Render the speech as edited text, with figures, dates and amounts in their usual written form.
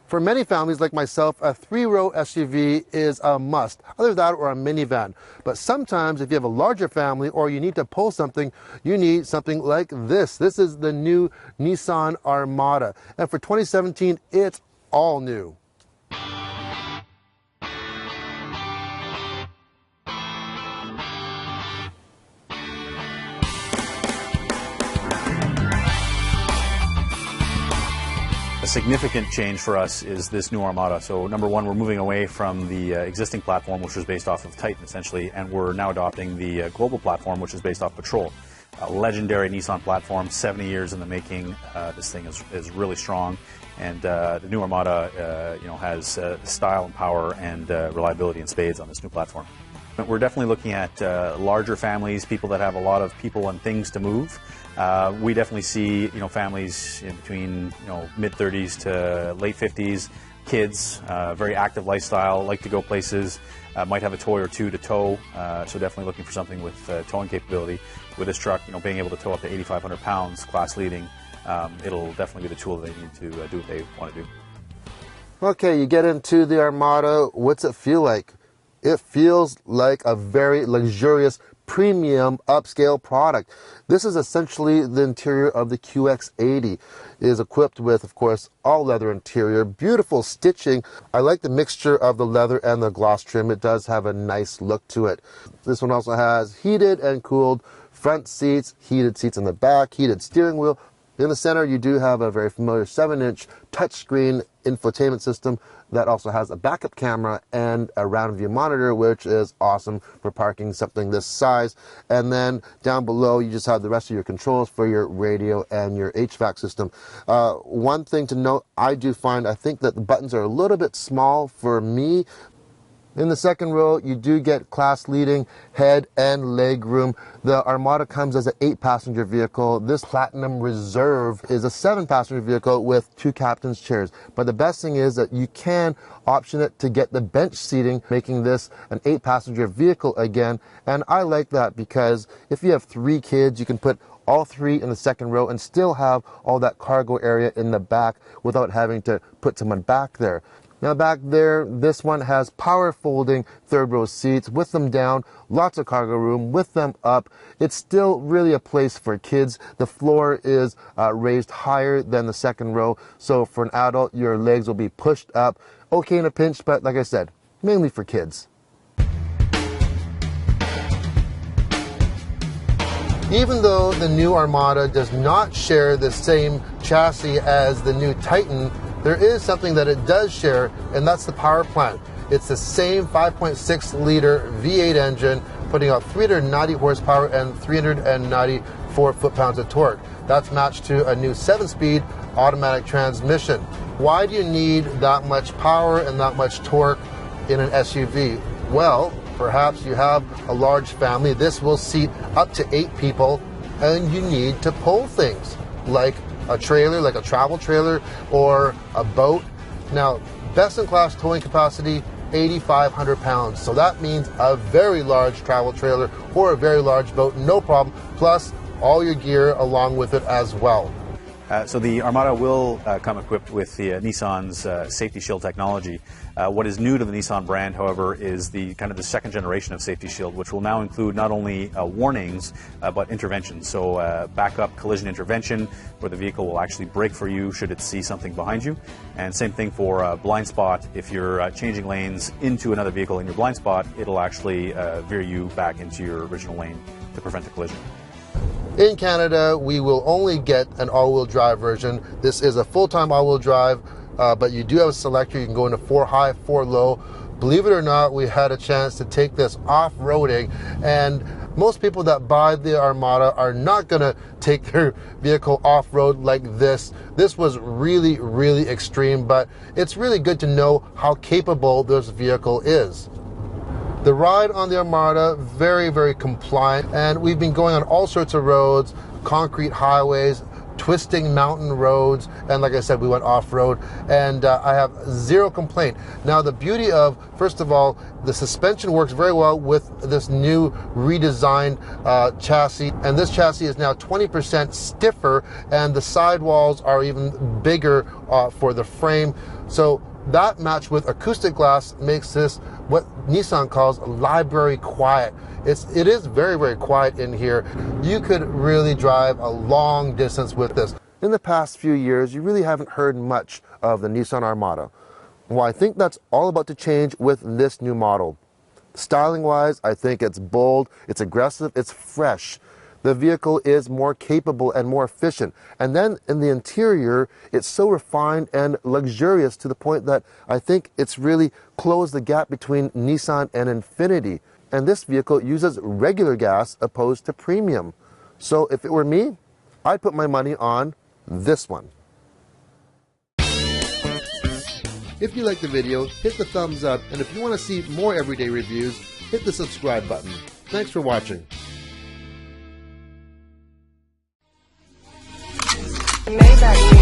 For many families like myself, a 3-row SUV is a must, either that or a minivan. But sometimes if you have a larger family or you need to pull something, you need something like this. This is the new Nissan Armada. And for 2017, it's all new. A significant change for us is this new Armada. So number one, we're moving away from the existing platform, which was based off of Titan essentially, and we're now adopting the global platform, which is based off Patrol. A legendary Nissan platform, 70 years in the making. This thing is really strong, and the new Armada has style and power and reliability in spades on this new platform. We're definitely looking at larger families, people that have a lot of people and things to move. We definitely see families in between mid-30s to late 50s, kids, very active lifestyle, like to go places, might have a toy or two to tow. So definitely looking for something with towing capability. With this truck, being able to tow up to 8,500 pounds, class leading, it'll definitely be the tool they need to do what they want to do. Okay, you get into the Armada. What's it feel like? It feels like a very luxurious, premium, upscale product. This is essentially the interior of the QX80. It is equipped with, of course, all leather interior, beautiful stitching. I like the mixture of the leather and the gloss trim. It does have a nice look to it. This one also has heated and cooled front seats, heated seats in the back, heated steering wheel. In the center, you do have a very familiar 7-inch touchscreen infotainment system that also has a backup camera and a round view monitor, which is awesome for parking something this size. And then down below, you just have the rest of your controls for your radio and your HVAC system. One thing to note, I think that the buttons are a little bit small for me. In the second row, you do get class-leading head and leg room. The Armada comes as an 8-passenger vehicle. This Platinum Reserve is a 7-passenger vehicle with 2 captain's chairs. But the best thing is that you can option it to get the bench seating, making this an 8-passenger vehicle again. And I like that because if you have 3 kids, you can put all 3 in the second row and still have all that cargo area in the back without having to put someone back there. Now back there, this one has power folding 3rd row seats with them down, lots of cargo room with them up. It's still really a place for kids. The floor is raised higher than the second row, so for an adult, your legs will be pushed up. Okay in a pinch, but like I said, mainly for kids. Even though the new Armada does not share the same chassis as the new Titan, there is something that it does share, and that's the power plant. It's the same 5.6-liter V8 engine, putting out 390 horsepower and 394 foot-pounds of torque. That's matched to a new 7-speed automatic transmission. Why do you need that much power and that much torque in an SUV? Well, perhaps you have a large family. This will seat up to 8 people, and you need to pull things like a trailer, like a travel trailer or a boat. Now, best-in-class towing capacity, 8,500 pounds. So that means a very large travel trailer or a very large boat, no problem, plus all your gear along with it as well. So the Armada will come equipped with the Nissan's Safety Shield technology. What is new to the Nissan brand, however, is the second generation of Safety Shield, which will now include not only warnings but interventions. So backup collision intervention, where the vehicle will actually brake for you should it see something behind you, and same thing for blind spot. If you're changing lanes into another vehicle in your blind spot, it'll actually veer you back into your original lane to prevent a collision. In Canada, we will only get an all-wheel drive version. This is a full-time all-wheel drive, but you do have a selector. You can go into 4 high, 4 low. Believe it or not, we had a chance to take this off-roading, and most people that buy the Armada are not going to take their vehicle off-road like this. This was really, really extreme, but it's really good to know how capable this vehicle is. The ride on the Armada, very, very compliant, and we've been going on all sorts of roads, concrete highways, twisting mountain roads, and like I said, we went off-road, and I have zero complaint. Now, the beauty of, first of all, the suspension works very well with this new redesigned chassis, and this chassis is now 20% stiffer, and the sidewalls are even bigger for the frame. So that matched with acoustic glass makes this what Nissan calls library quiet. It is very, very quiet in here. You could really drive a long distance with this. In the past few years, you really haven't heard much of the Nissan Armada. Well, I think that's all about to change with this new model. Styling-wise, I think it's bold, it's aggressive, it's fresh. The vehicle is more capable and more efficient. And then in the interior, it's so refined and luxurious to the point that I think it's really closed the gap between Nissan and Infiniti. And this vehicle uses regular gas opposed to premium. So if it were me, I'd put my money on this one. If you like the video, hit the thumbs up, and if you want to see more everyday reviews, hit the subscribe button. Thanks for watching. Maybach.